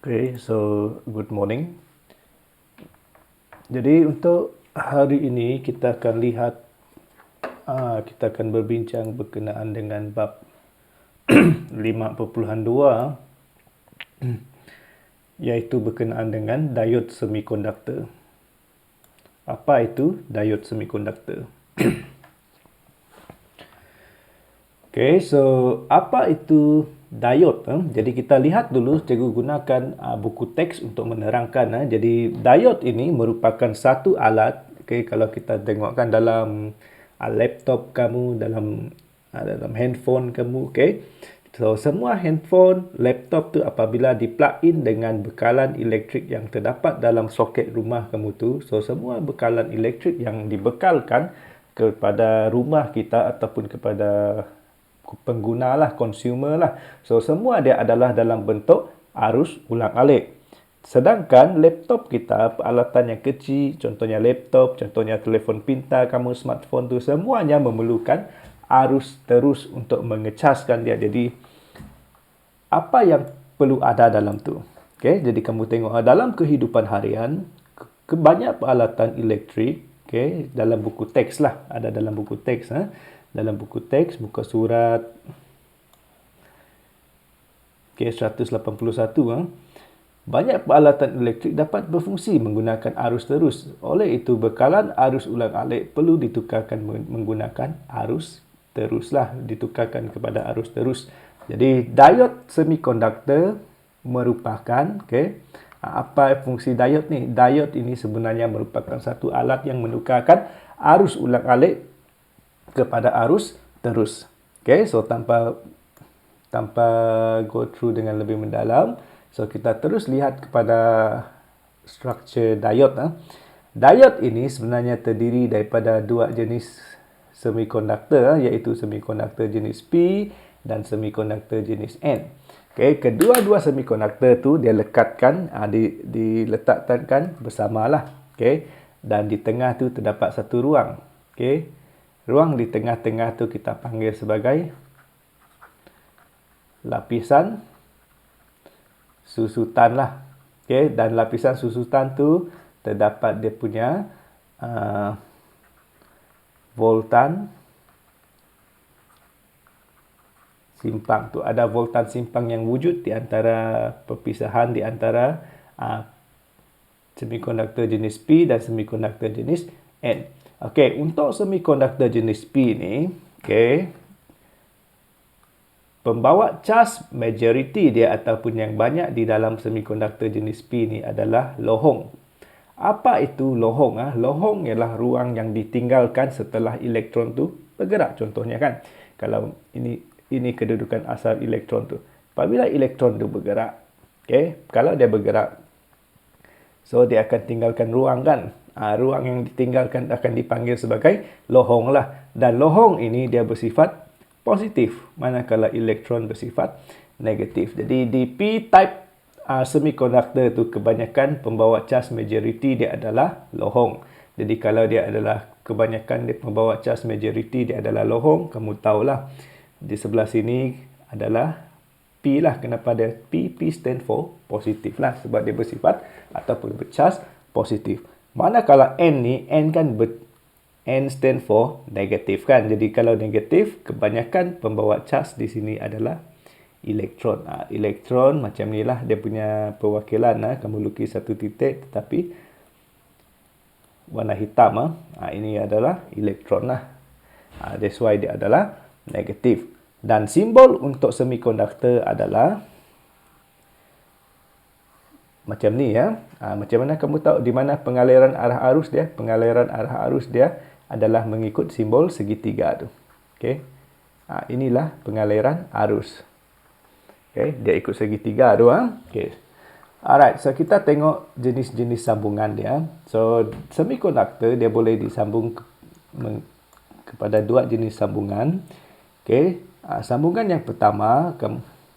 Okay, so good morning. Jadi untuk hari ini kita akan lihat, kita akan berbincang berkenaan dengan bab 5.2 iaitu berkenaan dengan diode semikonduktor. Apa itu diode semikonduktor? Okay, so apa itu diode? Jadi kita lihat dulu, cikgu gunakan buku teks untuk menerangkan. Jadi diode ini merupakan satu alat. Okay, kalau kita tengokkan dalam laptop kamu, dalam handphone kamu, okay. So semua handphone, laptop tu apabila di-plug in dengan bekalan elektrik yang terdapat dalam soket rumah kamu tu, so semua bekalan elektrik yang dibekalkan kepada rumah kita ataupun kepada pengguna lah, consumer lah. So semua dia adalah dalam bentuk arus ulang-alik. Sedangkan laptop kita, peralatan yang kecil, contohnya laptop, contohnya telefon pintar kamu, smartphone tu, semuanya memerlukan arus terus untuk mengecaskan dia. Jadi apa yang perlu ada dalam tu? Okay, jadi kamu tengok dalam kehidupan harian, banyak peralatan elektrik, okay, dalam buku teks lah, ada dalam buku teks. Dalam buku teks, muka surat K181. Banyak peralatan elektrik dapat berfungsi menggunakan arus terus. Oleh itu, bekalan arus ulang-alik perlu ditukarkan menggunakan arus terus lah. Ditukarkan kepada arus terus. Jadi, diode semikonduktor merupakan, okay, apa fungsi diode ni? Diode ini sebenarnya merupakan satu alat yang menukarkan arus ulang-alik kepada arus terus. Okay, so tanpa go through dengan lebih mendalam, so kita terus lihat kepada struktur diode. Diode ini sebenarnya terdiri daripada dua jenis semikonduktor, iaitu semikonduktor jenis P dan semikonduktor jenis N. Okay, kedua-dua semikonduktor tu dia lekatkan, diletakkan bersamalah. Okay, dan di tengah tu terdapat satu ruang. Okay, ruang di tengah-tengah tu kita panggil sebagai lapisan susutan lah. Okay, dan lapisan susutan tu terdapat dia punya voltan simpang tu. Ada voltan simpang yang wujud di antara perpisahan di antara semikonduktor jenis P dan semikonduktor jenis N. Okey, untuk semikonduktor jenis P ni, okey, pembawa cas majoriti dia ataupun yang banyak di dalam semikonduktor jenis P ni adalah lohong. Apa itu lohong? Lohong ialah ruang yang ditinggalkan setelah elektron tu bergerak. Contohnya kan, kalau ini kedudukan asal elektron tu. Apabila elektron tu bergerak, okey, kalau dia bergerak, so dia akan tinggalkan ruang kan. Ruang yang ditinggalkan akan dipanggil sebagai lohong lah. Dan lohong ini dia bersifat positif, manakala elektron bersifat negatif. Jadi di P-type semikonduktor tu kebanyakan pembawa cas majoriti dia adalah lohong. Jadi kalau dia adalah kebanyakan dia pembawa cas majoriti dia adalah lohong, kamu tahulah di sebelah sini adalah P lah. Kenapa dia P? P stand for positif lah, sebab dia bersifat ataupun bercas positif. Manakala N ni, N kan N stand for negatif kan. Jadi kalau negatif, kebanyakan pembawa cas di sini adalah elektron. Elektron macam ni lah dia punya perwakilan. Kamu lukis satu titik tetapi warna hitam. Ini adalah elektron lah. That's why dia adalah negatif. Dan simbol untuk semikonduktor adalah macam ni ya. Macam mana kamu tahu di mana pengaliran arah arus dia? Pengaliran arah arus dia adalah mengikut simbol segitiga tu. Okey. Inilah pengaliran arus. Okey, dia ikut segitiga tu Okey. Alright, so kita tengok jenis-jenis sambungan dia. So semikonduktor dia boleh disambung kepada dua jenis sambungan. Okey. Sambungan yang pertama,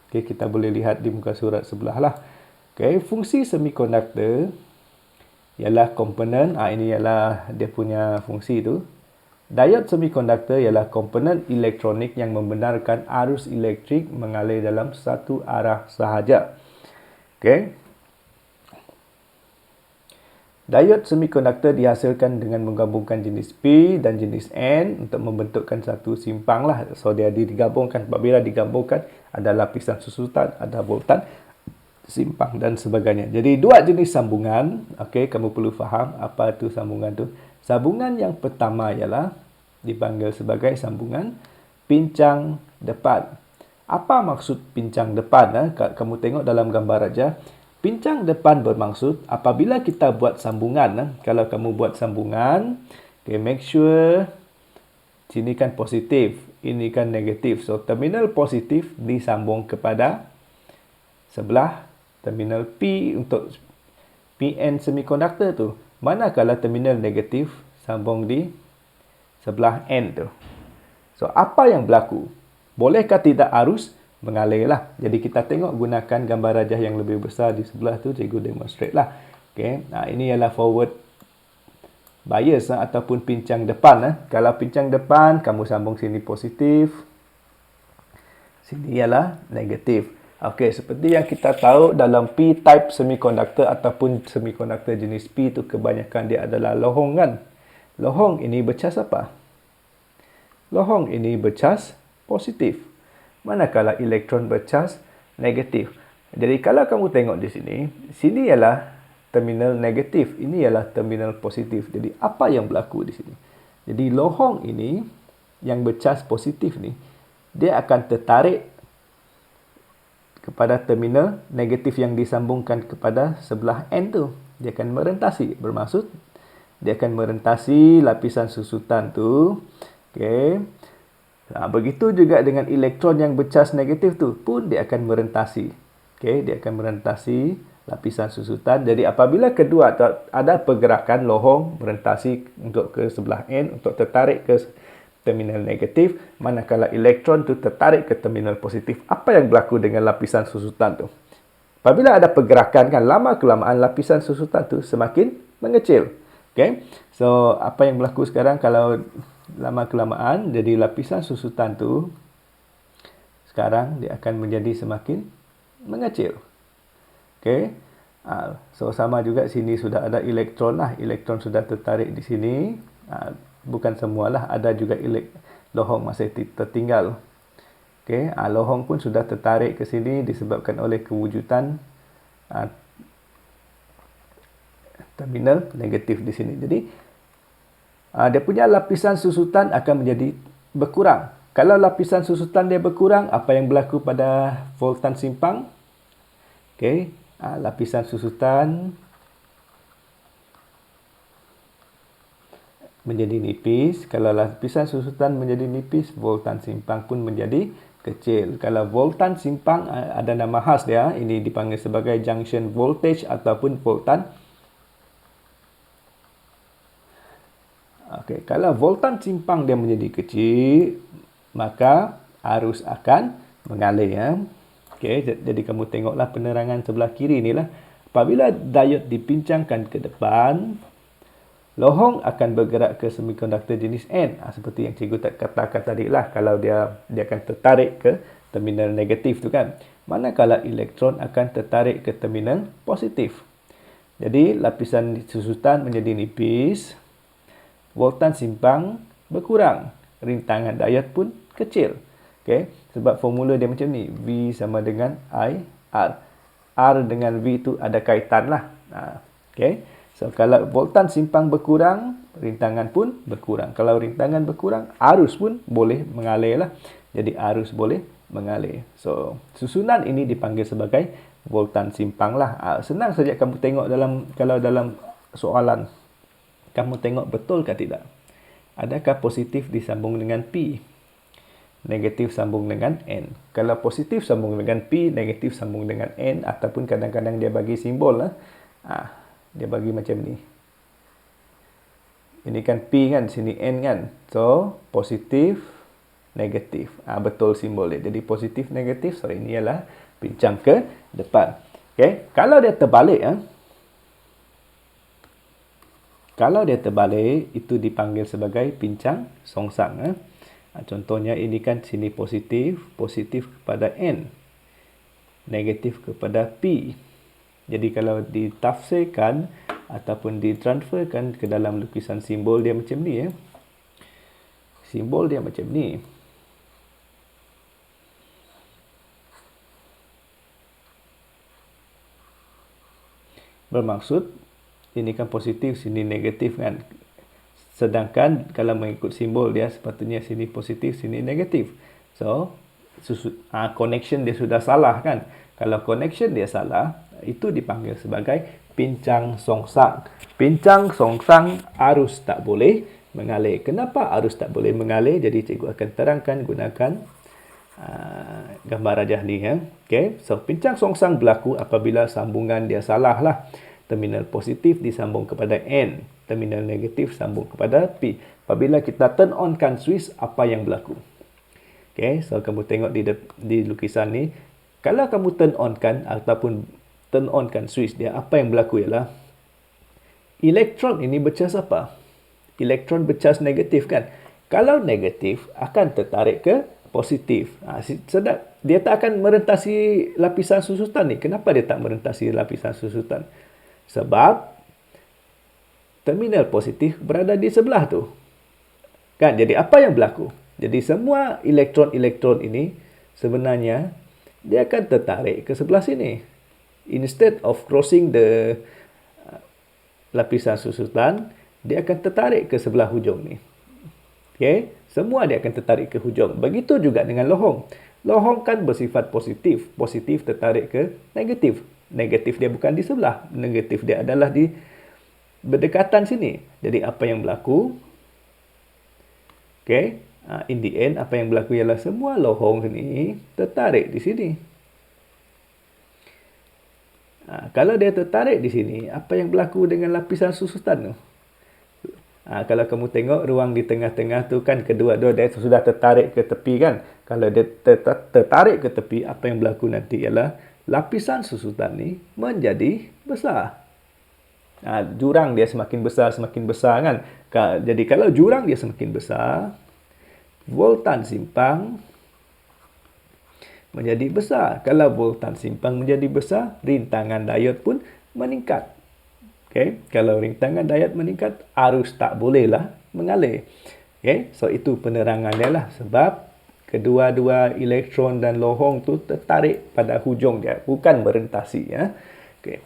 kita boleh lihat di muka surat sebelah lah. Okay, fungsi semikonduktor ialah komponen, ini ialah dia punya fungsi tu. Diode semikonduktor ialah komponen elektronik yang membenarkan arus elektrik mengalir dalam satu arah sahaja. Okay. Diode semikonduktor dihasilkan dengan menggabungkan jenis P dan jenis N untuk membentukkan satu simpang lah. So, dia digabungkan. Apabila digabungkan, ada lapisan susutan, ada voltan simpang dan sebagainya. Jadi, dua jenis sambungan. Okey, kamu perlu faham apa itu sambungan tu. Sambungan yang pertama ialah dipanggil sebagai sambungan pincang depan. Apa maksud pincang depan? Kamu tengok dalam gambar aja. Pincang depan bermaksud apabila kita buat sambungan. Kalau kamu buat sambungan, okay, make sure sini kan positif, ini kan negatif. So, terminal positif disambung kepada sebelah terminal P untuk PN semikonduktor tu. Manakala terminal negatif sambung di sebelah N tu. So, apa yang berlaku? Bolehkah tidak arus mengalir lah. Jadi kita tengok gunakan gambar rajah yang lebih besar di sebelah tu, cikgu demonstrate lah. Okay. Nah, ini ialah forward bias ataupun pincang depan. Kalau pincang depan, kamu sambung sini positif. Sini ialah negatif. Okey, seperti yang kita tahu dalam P-type semikonduktor ataupun semikonduktor jenis P tu kebanyakan dia adalah lohong kan. Lohong ini bercas apa? Lohong ini bercas positif. Manakala elektron bercas negatif. Jadi kalau kamu tengok di sini, sini ialah terminal negatif, ini ialah terminal positif. Jadi apa yang berlaku di sini? Jadi lohong ini yang bercas positif ni, dia akan tertarik kepada terminal negatif yang disambungkan kepada sebelah N tu. Dia akan merentasi, bermaksud dia akan merentasi lapisan susutan tu. Okey. Nah, begitu juga dengan elektron yang bercas negatif tu pun dia akan merentasi. Okey, dia akan merentasi lapisan susutan. Jadi apabila kedua ada pergerakan lohong merentasi untuk ke sebelah N untuk tertarik ke terminal negatif, manakala elektron tu tertarik ke terminal positif. Apa yang berlaku dengan lapisan susutan tu? Apabila ada pergerakan kan, lama kelamaan lapisan susutan tu semakin mengecil. Okey. So, apa yang berlaku sekarang kalau lama kelamaan, jadi lapisan susutan tu sekarang dia akan menjadi semakin mengecil. Okey. So sama juga sini sudah ada elektron lah. Elektron sudah tertarik di sini. Bukan semualah, ada juga lohong masih tertinggal. Okey. Lohong pun sudah tertarik ke sini disebabkan oleh kewujudan terminal negatif di sini. Jadi dia punya lapisan susutan akan menjadi berkurang. Kalau lapisan susutan dia berkurang, apa yang berlaku pada voltan simpang? Okey, lapisan susutan menjadi nipis. Kalau lapisan susutan menjadi nipis, voltan simpang pun menjadi kecil. Kalau voltan simpang ada nama khas dia, ini dipanggil sebagai junction voltage ataupun voltan. Okey, kalau voltan simpang dia menjadi kecil, maka arus akan mengalir ya. Okey, jadi kamu tengoklah penerangan sebelah kiri inilah. Apabila diode dipincangkan ke depan, lohong akan bergerak ke semikonduktor jenis N. Seperti yang cikgu katakan tadi lah, kalau dia akan tertarik ke terminal negatif tu kan. Manakala elektron akan tertarik ke terminal positif. Jadi lapisan susutan menjadi nipis. Voltan simpang berkurang. Rintangan diode pun kecil. Okay? Sebab formula dia macam ni. V sama dengan I, R. R dengan V tu ada kaitan lah. Okay? So, kalau voltan simpang berkurang, rintangan pun berkurang. Kalau rintangan berkurang, arus pun boleh mengalir lah. Jadi, arus boleh mengalir. So, susunan ini dipanggil sebagai voltan simpang lah. Senang saja kamu tengok kalau dalam soalan. Kamu tengok betul ke tidak? Adakah positif disambung dengan P? Negatif sambung dengan N. Kalau positif sambung dengan P, negatif sambung dengan N. Ataupun kadang-kadang dia bagi simbol lah. Dia bagi macam ni. Ini kan P kan, sini N kan. So, positif, negatif. Betul simbol dia. Jadi positif, negatif. So, ini ialah pincang ke depan. Okay. Kalau dia terbalik, kalau dia terbalik, itu dipanggil sebagai pincang songsang. Contohnya ini kan sini positif, positif kepada N. Negatif kepada P. Jadi kalau ditafsirkan, ataupun ditransferkan ke dalam lukisan simbol dia macam ni ya. Simbol dia macam ni. Bermaksud ini kan positif, sini negatif kan. Sedangkan kalau mengikut simbol dia sepatutnya sini positif, sini negatif. So, connection dia sudah salah kan. Kalau connection dia salah, itu dipanggil sebagai pincang songsang. Pincang songsang arus tak boleh mengalir. Kenapa arus tak boleh mengalir? Jadi cikgu akan terangkan gunakan gambar rajah ni ya. Okay. So pincang songsang berlaku apabila sambungan dia salah lah. Terminal positif disambung kepada N, terminal negatif sambung kepada P. Apabila kita turn on kan switch, apa yang berlaku? Okay, so kamu tengok di lukisan ni, kalau kamu turn on kan ataupun turn on kan switch dia, apa yang berlaku ialah elektron ini bercas apa? Elektron bercas negatif kan? Kalau negatif akan tertarik ke positif. Sedap. Dia tak akan merentasi lapisan susutan ni. Kenapa dia tak merentasi lapisan susutan? Sebab terminal positif berada di sebelah tu. Kan? Jadi apa yang berlaku? Jadi semua elektron-elektron ini sebenarnya dia akan tertarik ke sebelah sini. Instead of crossing the lapisan susutan, dia akan tertarik ke sebelah hujung ni. Okay? Semua dia akan tertarik ke hujung. Begitu juga dengan lohong. Lohong kan bersifat positif. Positif tertarik ke negatif. Negatif dia bukan di sebelah. Negatif dia adalah di berdekatan sini. Jadi apa yang berlaku? Okay? In the end, apa yang berlaku ialah semua lohong ni tertarik di sini. Kalau dia tertarik di sini, apa yang berlaku dengan lapisan susutan tu? Kalau kamu tengok ruang di tengah-tengah tu kan kedua-dua dia sudah tertarik ke tepi kan. Kalau dia tertarik ke tepi, apa yang berlaku nanti ialah lapisan susutan ni menjadi besar. Jurang dia semakin besar kan. Jadi kalau jurang dia semakin besar, voltan simpang menjadi besar. Kalau voltan simpang menjadi besar, rintangan diod pun meningkat. Okay. Kalau rintangan diod meningkat, arus tak bolehlah mengalir. Okay. So itu penerangan dia lah. Sebab kedua-dua elektron dan lohong tu tertarik pada hujung dia, bukan merentasi ya. Okay.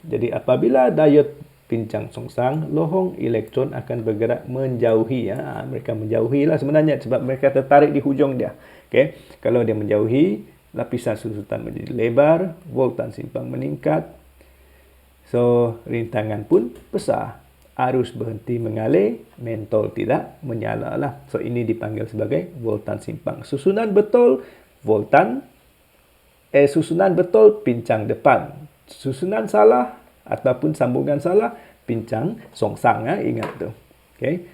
Jadi apabila diod pincang songsang, lohong elektron akan bergerak menjauhi ya. Mereka menjauhi lah sebenarnya sebab mereka tertarik di hujung dia. Okay. Kalau dia menjauhi, lapisan susutan menjadi lebar, voltan simpang meningkat. So, rintangan pun besar. Arus berhenti mengalir, mentol tidak menyala lah. So, ini dipanggil sebagai voltan simpang. Susunan betul, susunan betul, pincang depan. Susunan salah ataupun sambungan salah, pincang songsang. Ingat tu. Okay.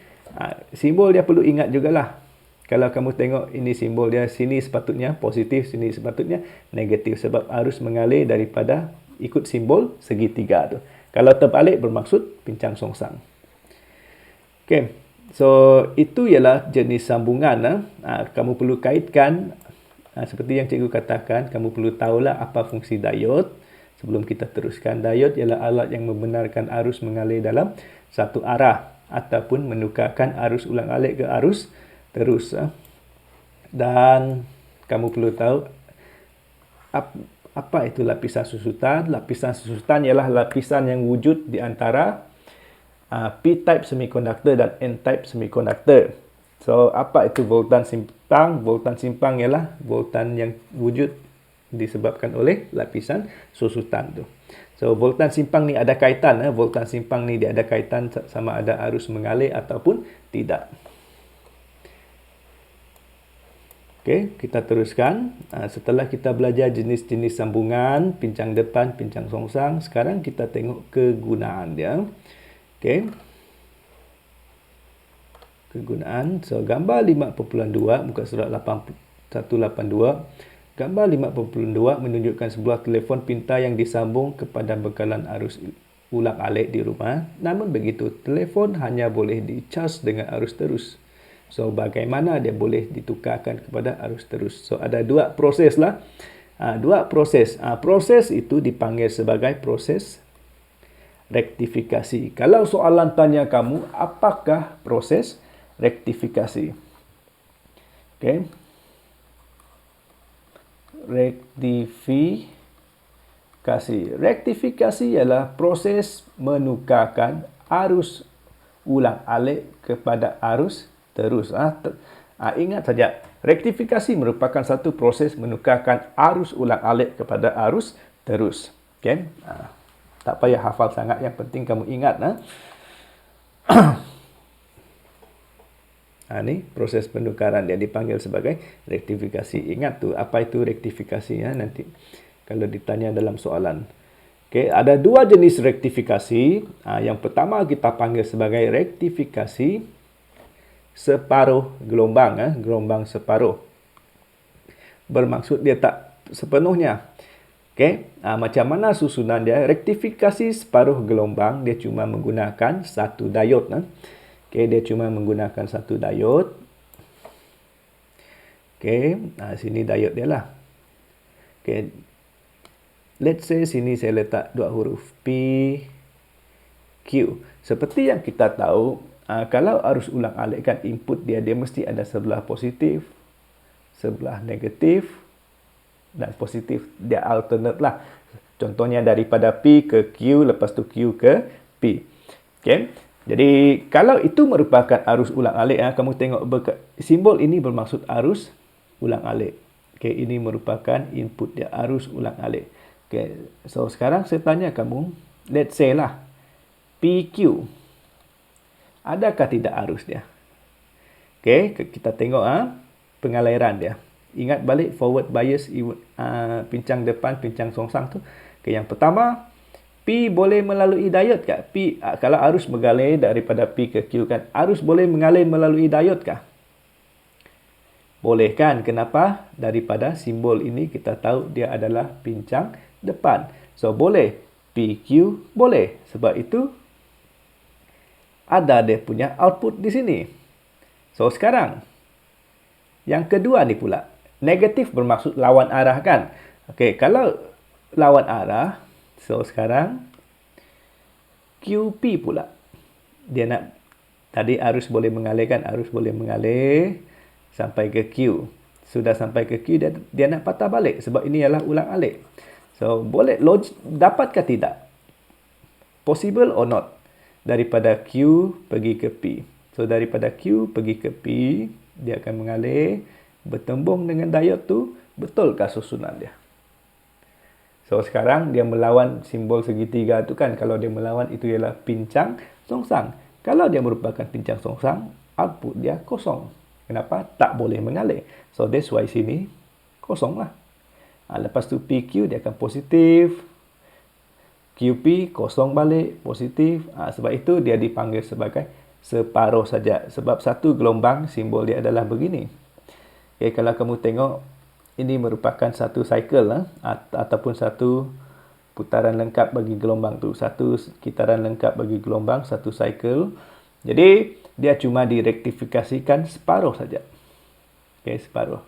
Simbol dia perlu ingat jugalah. Kalau kamu tengok ini simbol dia, sini sepatutnya positif, sini sepatutnya negatif. Sebab arus mengalir daripada ikut simbol segitiga tu. Kalau terbalik bermaksud pincang songsang. Okay. So, itu ialah jenis sambungan. Kamu perlu kaitkan, seperti yang cikgu katakan, kamu perlu tahulah apa fungsi diod. Sebelum kita teruskan, diod ialah alat yang membenarkan arus mengalir dalam satu arah ataupun menukarkan arus ulang-alik ke arus terus. Dan kamu perlu tahu apa itu lapisan susutan? Lapisan susutan ialah lapisan yang wujud di antara P-type semiconductor dan N-type semiconductor. So, apa itu voltan simpang? Voltan simpang ialah voltan yang wujud disebabkan oleh lapisan susutan tu. So, voltan simpang ni ada kaitan. Voltan simpang ni dia ada kaitan sama ada arus mengalir ataupun tidak. Okey, kita teruskan. Setelah kita belajar jenis-jenis sambungan, pincang depan, pincang songsang, sekarang kita tengok kegunaan dia. Okey. Kegunaan. So, gambar 5.2, muka surat 182. Gambar 5.2 menunjukkan sebuah telefon pintar yang disambung kepada bekalan arus ulang-alik di rumah. Namun begitu, telefon hanya boleh di-charge dengan arus terus. So, bagaimana dia boleh ditukarkan kepada arus terus? So, ada dua proses lah. Dua proses. Proses itu dipanggil sebagai proses rektifikasi. Kalau soalan tanya kamu, apakah proses rektifikasi? Okey. Rektifikasi ialah proses menukarkan arus ulang-alik kepada arus terus. Ingat saja, rektifikasi merupakan satu proses menukarkan arus ulang-alik kepada arus terus. Okay? Tak payah hafal sangat, yang penting kamu ingat. Ini proses penukaran dia dipanggil sebagai rektifikasi. Ingat tu, apa itu rektifikasi ya, nanti kalau ditanya dalam soalan. Okay, ada dua jenis rektifikasi. Yang pertama kita panggil sebagai rektifikasi separuh gelombang. Gelombang separuh. Bermaksud dia tak sepenuhnya. Okay, macam mana susunan dia? Rektifikasi separuh gelombang, dia cuma menggunakan satu diod. Okay, dia cuma menggunakan satu diod. Okay, sini diod dia lah. Okay, let's say sini saya letak dua huruf P, Q. Seperti yang kita tahu, kalau arus ulang-alik kan input dia mesti ada sebelah positif, sebelah negatif, dan positif. Dia alternate lah. Contohnya daripada P ke Q, lepas tu Q ke P. Okay. Jadi, kalau itu merupakan arus ulang-alik, kamu tengok simbol ini bermaksud arus ulang-alik. Okay, ini merupakan input dia, arus ulang-alik. Okay, so sekarang saya tanya kamu, let's say lah, PQ. Adakah tidak arus dia? Okay, kita tengok pengaliran dia. Ingat balik forward bias, pincang depan, pincang songsang tu. Okay, yang pertama, P boleh melalui diod kah? P, kalau arus mengalir daripada P ke Q kan, arus boleh mengalir melalui diod kah? Boleh kan? Kenapa? Daripada simbol ini kita tahu dia adalah pincang depan. So, boleh. PQ boleh. Sebab itu, ada dia punya output di sini. So, sekarang, yang kedua ni pula. Negatif bermaksud lawan arah kan? Okey, kalau lawan arah, so, sekarang QP pula. Dia nak, tadi arus boleh mengalir kan? Arus boleh mengalir sampai ke Q. Sudah sampai ke Q, dia nak patah balik. Sebab ini ialah ulang-alik. So, boleh, dapatkah tidak? Possible or not? Daripada Q pergi ke P. So, daripada Q pergi ke P, dia akan mengalir, bertembung dengan diod tu. Betulkah susunan dia? So, sekarang dia melawan simbol segitiga tu kan. Kalau dia melawan, itu ialah pincang songsang. Kalau dia merupakan pincang songsang, output dia kosong. Kenapa? Tak boleh mengalir. So, that's why sini kosong lah. Lepas tu PQ dia akan positif. QP kosong balik, positif. Sebab itu dia dipanggil sebagai separuh saja. Sebab satu gelombang, simbol dia adalah begini. Okay, kalau kamu tengok, ini merupakan satu cycle ataupun satu putaran lengkap bagi gelombang tu. Satu kitaran lengkap bagi gelombang, satu cycle. Jadi, dia cuma direktifikasikan separuh saja. Okay, separuh.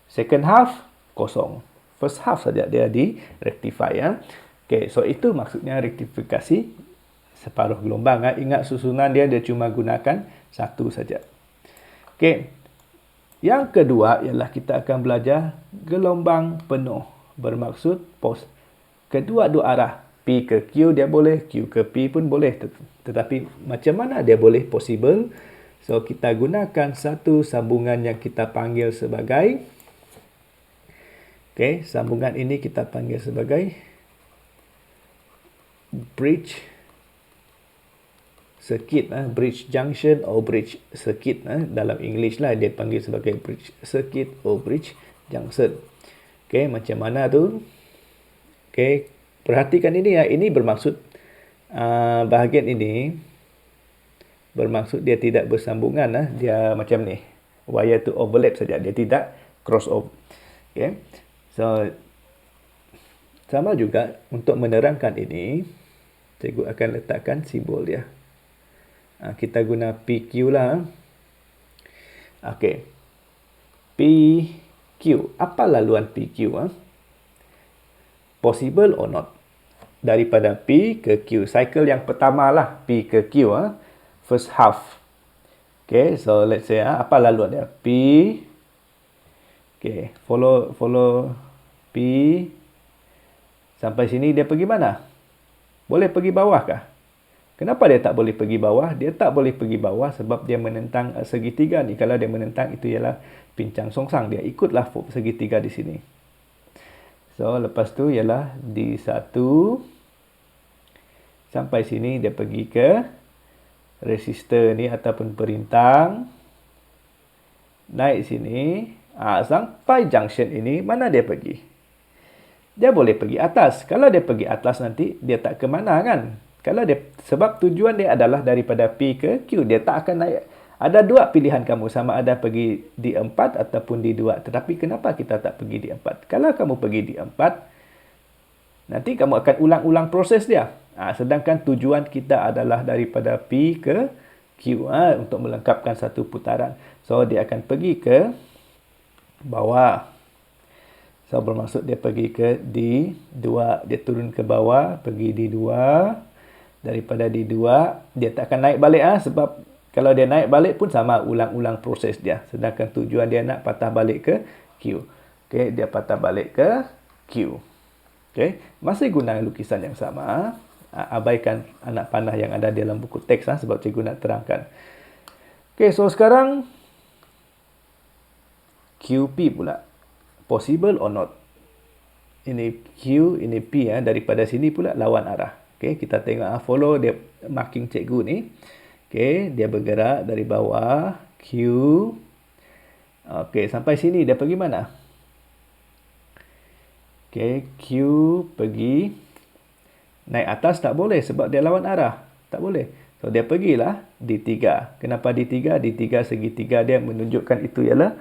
Second half, kosong. First half saja dia direktify. Okay, so itu maksudnya rektifikasi separuh gelombang. Ingat susunan dia cuma gunakan satu saja. Okay. Yang kedua ialah kita akan belajar gelombang penuh. Bermaksud kedua-dua arah. P ke Q dia boleh, Q ke P pun boleh. Tetapi macam mana dia boleh possible? So, kita gunakan satu sambungan yang kita panggil sebagai, okay, sambungan ini kita panggil sebagai bridge circuit, bridge junction or bridge circuit. Dalam English lah dia panggil sebagai bridge circuit or bridge junction. Okay, macam mana tu? Okay, perhatikan ini ya. Ini bermaksud bahagian ini bermaksud dia tidak bersambungan. Dia macam ni. Wire tu overlap saja. Dia tidak cross over. Okay, so sama juga untuk menerangkan ini, cikgu akan letakkan simbol dia. Kita guna PQ lah. Okey. P, Q. Apa laluan PQ? Possible or not? Daripada P ke Q. Cycle yang pertama lah, P ke Q. First half. Okay, so let's say apa laluan dia? P. Okay, follow P. Sampai sini dia pergi mana? Boleh pergi bawah kah? Kenapa dia tak boleh pergi bawah? Dia tak boleh pergi bawah sebab dia menentang segitiga ni. Kalau dia menentang, itu ialah pincang songsang. Dia ikutlah segitiga di sini. So, lepas tu ialah D1. Sampai sini dia pergi ke resistor ni ataupun perintang. Naik sini. Sampai junction ini, mana dia pergi? Dia boleh pergi atas. Kalau dia pergi atas nanti, dia tak ke mana kan? Kalau dia, sebab tujuan dia adalah daripada P ke Q. Dia tak akan naik. Ada dua pilihan kamu. Sama ada pergi D4 ataupun D2. Tetapi kenapa kita tak pergi D4? Kalau kamu pergi D4, nanti kamu akan ulang-ulang proses dia. Sedangkan tujuan kita adalah daripada P ke Q. Untuk melengkapkan satu putaran. So, dia akan pergi ke bawah. So, bermaksud dia pergi ke D2. Dia turun ke bawah, pergi D2. Daripada D2, dia tak akan naik balik. Sebab kalau dia naik balik pun sama, ulang-ulang proses dia. Sedangkan tujuan dia nak patah balik ke Q. Okay, dia patah balik ke Q. Okay, masih guna lukisan yang sama. Abaikan anak panah yang ada dalam buku teks sebab cikgu nak terangkan. Okay, so sekarang QP pula. Possible or not? Ini Q, ini P. Daripada sini pula lawan arah. Okay, kita tengok follow dia marking cikgu ni. Okay, dia bergerak dari bawah Q. Okay, sampai sini dia pergi mana? Okay, Q pergi naik atas tak boleh sebab dia lawan arah. Tak boleh. So, dia pergilah D3. Kenapa D3? D3 segitiga dia menunjukkan itu ialah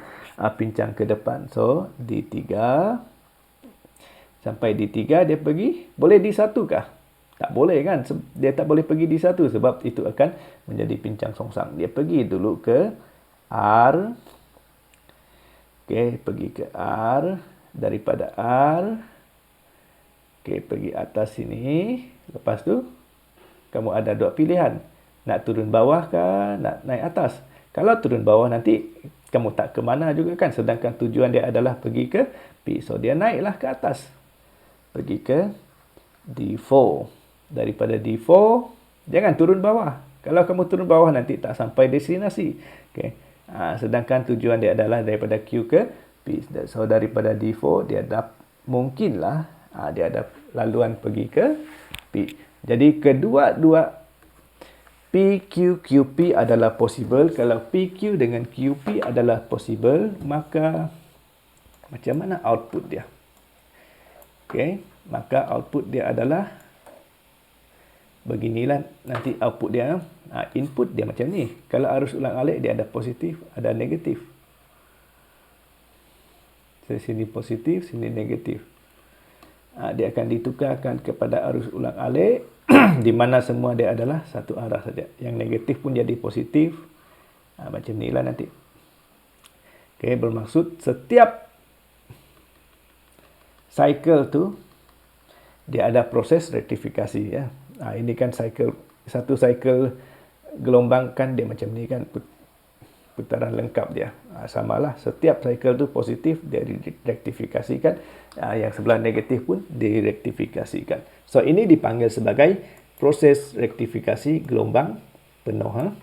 pincang ke depan. So, D3. Sampai D3 dia pergi. Boleh D1 kah? Tak boleh kan? Dia tak boleh pergi D1 sebab itu akan menjadi pincang songsang. Dia pergi dulu ke R. Okey, pergi ke R. Daripada R. Okey, pergi atas sini. Lepas tu, kamu ada dua pilihan. Nak turun bawah ke nak naik atas? Kalau turun bawah nanti, kamu tak ke mana juga kan? Sedangkan tujuan dia adalah pergi ke P. So, dia naiklah ke atas. Pergi ke D4. Daripada D4, jangan turun bawah. Kalau kamu turun bawah nanti tak sampai destinasi. Okay. Sedangkan tujuan dia adalah daripada Q ke P. So, daripada D4, dia mungkinlah dia ada laluan pergi ke P. Jadi, kedua-dua PQ, QP adalah possible. Kalau PQ dengan QP adalah possible, maka macam mana output dia? Okay. Maka output dia adalah beginilah nanti output dia. Input dia macam ni. Kalau arus ulang-alik dia ada positif, ada negatif. Sini positif, sini negatif. Dia akan ditukarkan kepada arus ulang-alik di mana semua dia adalah satu arah saja. Yang negatif pun jadi positif. Macam inilah nanti. Okay, bermaksud setiap cycle tu dia ada proses rektifikasi ya. Ini kan satu cycle gelombang kan dia macam ni kan, putaran lengkap dia. Samalah, setiap cycle tu positif dia direktifikasikan, yang sebelah negatif pun direktifikasikan. So, ini dipanggil sebagai proses rektifikasi gelombang penuh.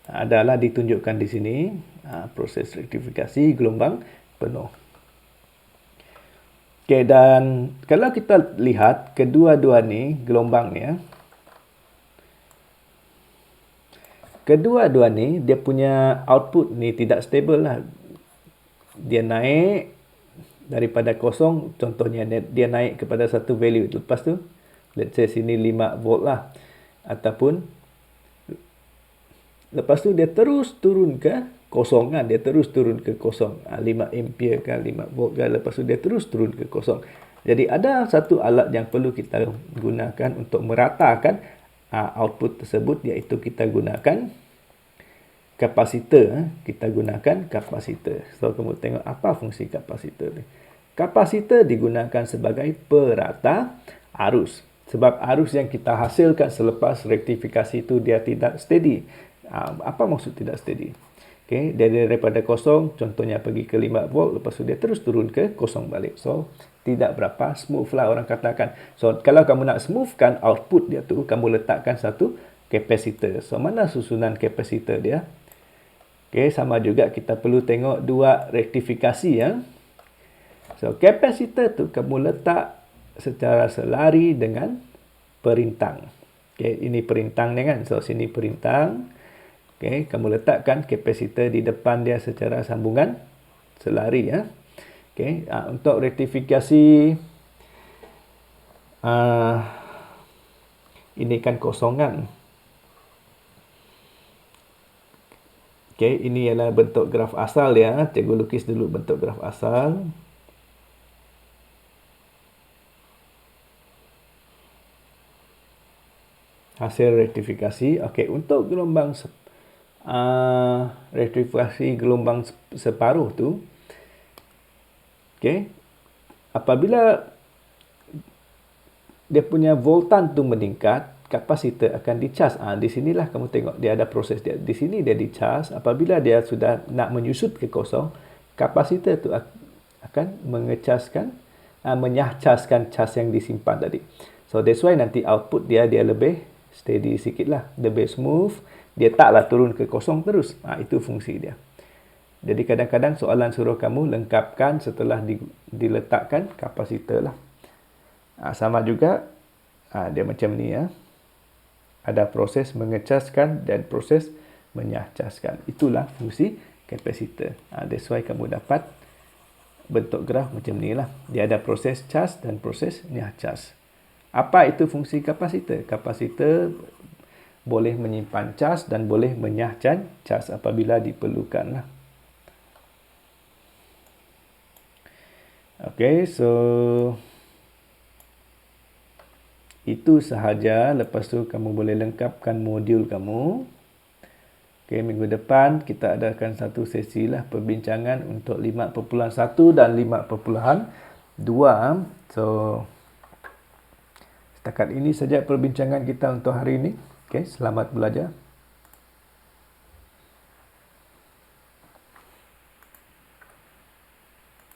Adalah ditunjukkan di sini, proses rektifikasi gelombang penuh. Okay, dan kalau kita lihat kedua-dua ni gelombang ni kedua-dua ni dia punya output ni tidak stable lah. Dia naik daripada kosong, contohnya dia naik kepada satu value. Lepas tu let's say sini 5 volt lah, ataupun lepas tu dia terus turun ke kosong kan, dia terus turun ke kosong, 5 ampere kan, 5 volt kan, lepas tu dia terus turun ke kosong. Jadi ada satu alat yang perlu kita gunakan untuk meratakan output tersebut, iaitu kita gunakan kapasitor, kita gunakan kapasitor. So, kamu tengok apa fungsi kapasitor ni. Kapasitor digunakan sebagai perata arus. Sebab arus yang kita hasilkan selepas rektifikasi itu dia tidak steady. Apa maksud tidak steady? Okay, daripada kosong, contohnya pergi ke 5 volt, lepas tu dia terus turun ke kosong balik. So, tidak berapa smooth lah orang katakan. So, kalau kamu nak smoothkan output dia tu, kamu letakkan satu kapasitor. So, mana susunan kapasitor dia? Okay, sama juga kita perlu tengok dua rektifikasi ya. So, kapasitor tu kamu letak secara selari dengan perintang. Okay, ini perintangnya kan. So, sini perintang. Okay, kamu letakkan kapasitor di depan dia secara sambungan selari ya. Okay, untuk rektifikasi ini kan kosongan. Okay, ini ialah bentuk graf asal ya. Cikgu lukis dulu bentuk graf asal. Hasil rektifikasi. Okey, untuk gelombang rektifikasi gelombang separuh tu, okey, apabila dia punya voltan tu meningkat, kapasitor akan dicas. Di sinilah kamu tengok dia ada proses dia. Di sini dia dicas. Apabila dia sudah nak menyusut ke kosong, kapasitor tu akan menyahcaskan cas yang disimpan tadi. So that's why nanti output dia lebih steady sikit lah, lebih smooth, dia taklah turun ke kosong terus. Itu fungsi dia. Jadi kadang-kadang soalan suruh kamu lengkapkan setelah diletakkan kapasitor lah. Sama juga, dia macam ni ya. Ada proses mengecaskan dan proses menyahcaskan. Itulah fungsi kapasitor. That's why kamu dapat bentuk graf macam ni lah. Dia ada proses cas dan proses nyahcas. Apa itu fungsi kapasitor? Kapasitor boleh menyimpan cas dan boleh menyahkan cas apabila diperlukan lah. Okay, so itu sahaja. Lepas tu kamu boleh lengkapkan modul kamu. Okay, minggu depan kita adakan satu sesi lah perbincangan untuk 5.1 dan 5.2. So, setakat ini saja perbincangan kita untuk hari ini. Okay, selamat belajar.